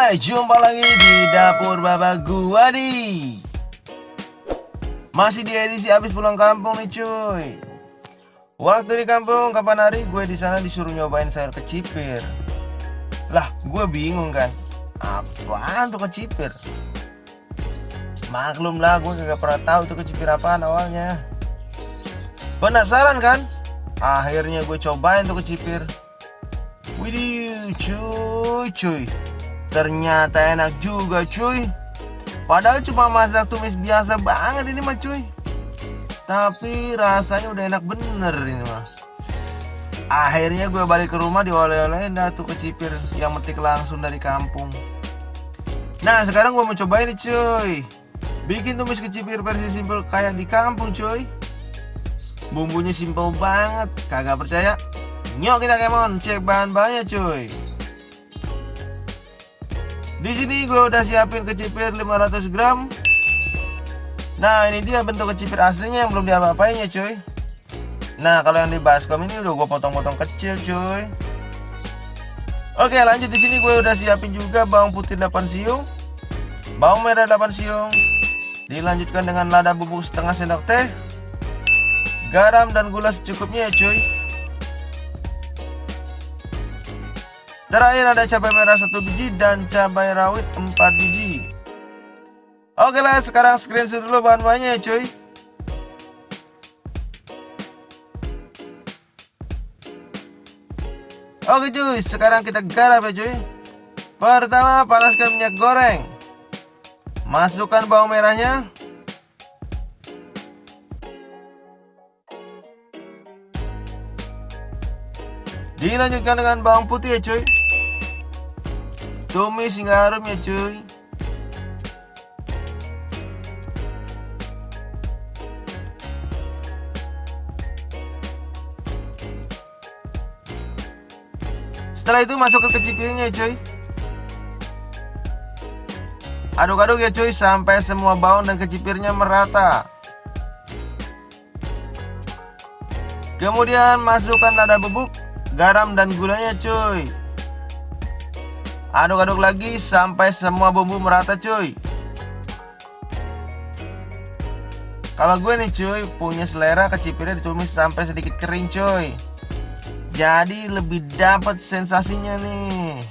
Hai, jumpa lagi di dapur Baba gua nih. Masih di edisi habis pulang kampung nih cuy. Waktu di kampung kapan hari gue di sana disuruh nyobain sayur kecipir. Lah, gue bingung kan. Apaan tuh kecipir? Maklum lah, gue kagak pernah tahu tuh kecipir apaan awalnya. Penasaran kan? Akhirnya gue cobain tuh kecipir. Widih, cuy. Ternyata enak juga cuy. Padahal cuma masak tumis biasa banget ini mah cuy. Tapi rasanya udah enak bener ini mah. Akhirnya gue balik ke rumah dioleh-olehin dah tuh kecipir yang metik langsung dari kampung. Nah sekarang gue mau cobain nih cuy. Bikin tumis kecipir versi simple kayak di kampung cuy. Bumbunya simple banget. Kagak percaya? Nyok kita kemon cek bahan-bahannya cuy. Di sini gue udah siapin kecipir 500 gram. Nah ini dia bentuk kecipir aslinya yang belum diapa-apain ya cuy. Nah kalau yang di baskom ini udah gue potong-potong kecil cuy. Oke lanjut, di sini gue udah siapin juga bawang putih 8 siung, bawang merah 8 siung. Dilanjutkan dengan lada bubuk setengah sendok teh, garam dan gula secukupnya ya cuy. Terakhir ada cabai merah 1 biji dan cabai rawit 4 biji. Oke lah, sekarang screenshot dulu bahan-bahannya ya cuy. Oke cuy, sekarang kita garap ya cuy. Pertama panaskan minyak goreng. Masukkan bawang merahnya. Dilanjutkan dengan bawang putih ya cuy. Tumis hingga harum ya cuy. Setelah itu masukkan kecipirnya ya cuy. Aduk-aduk ya cuy sampai semua bawang dan kecipirnya merata. Kemudian masukkan lada bubuk, garam dan gulanya cuy. Aduk-aduk lagi sampai semua bumbu merata cuy. Kalau gue nih cuy punya selera kecipirnya ditumis sampai sedikit kering cuy. Jadi lebih dapat sensasinya nih.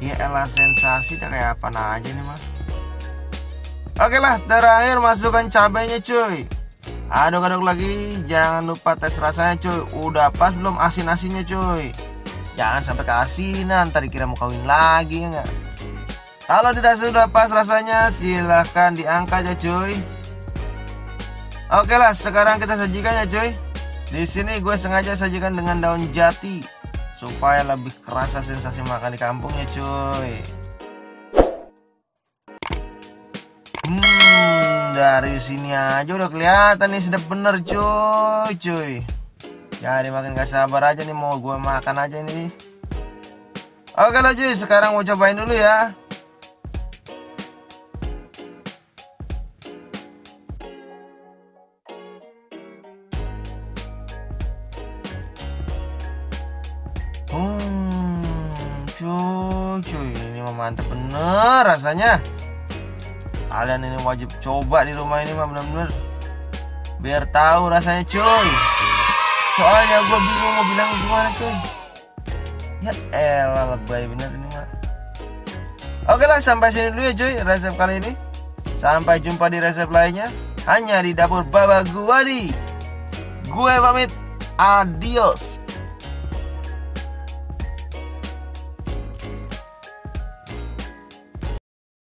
Ya elah, sensasi dah kayak apa aja nih mah. Oke lah, terakhir masukkan cabainya cuy. Aduk-aduk lagi, jangan lupa tes rasanya cuy. Udah pas belum asin-asinnya cuy. Jangan sampai keasinan, ntar dikira mau kawin lagi ya nggak? Kalau dirasa sudah pas rasanya, silahkan diangkat ya cuy. Oke lah, sekarang kita sajikan ya cuy. Di sini gue sengaja sajikan dengan daun jati supaya lebih kerasa sensasi makan di kampungnya cuy. Dari sini aja udah kelihatan nih sedap bener cuy. Jadi makin gak sabar aja nih mau gue makan aja nih. Oke lah cuy, sekarang mau cobain dulu ya. Cuy, ini mah mantep bener rasanya. Kalian ini wajib coba di rumah ini mah bener-bener, biar tahu rasanya cuy. Soalnya gue bingung mau bilang gimana cuy. Ya elah, lebay bener ini mah. Oke lah, sampai sini dulu ya cuy resep kali ini. Sampai jumpa di resep lainnya hanya di dapur Baba gua nih. Gue pamit, adios.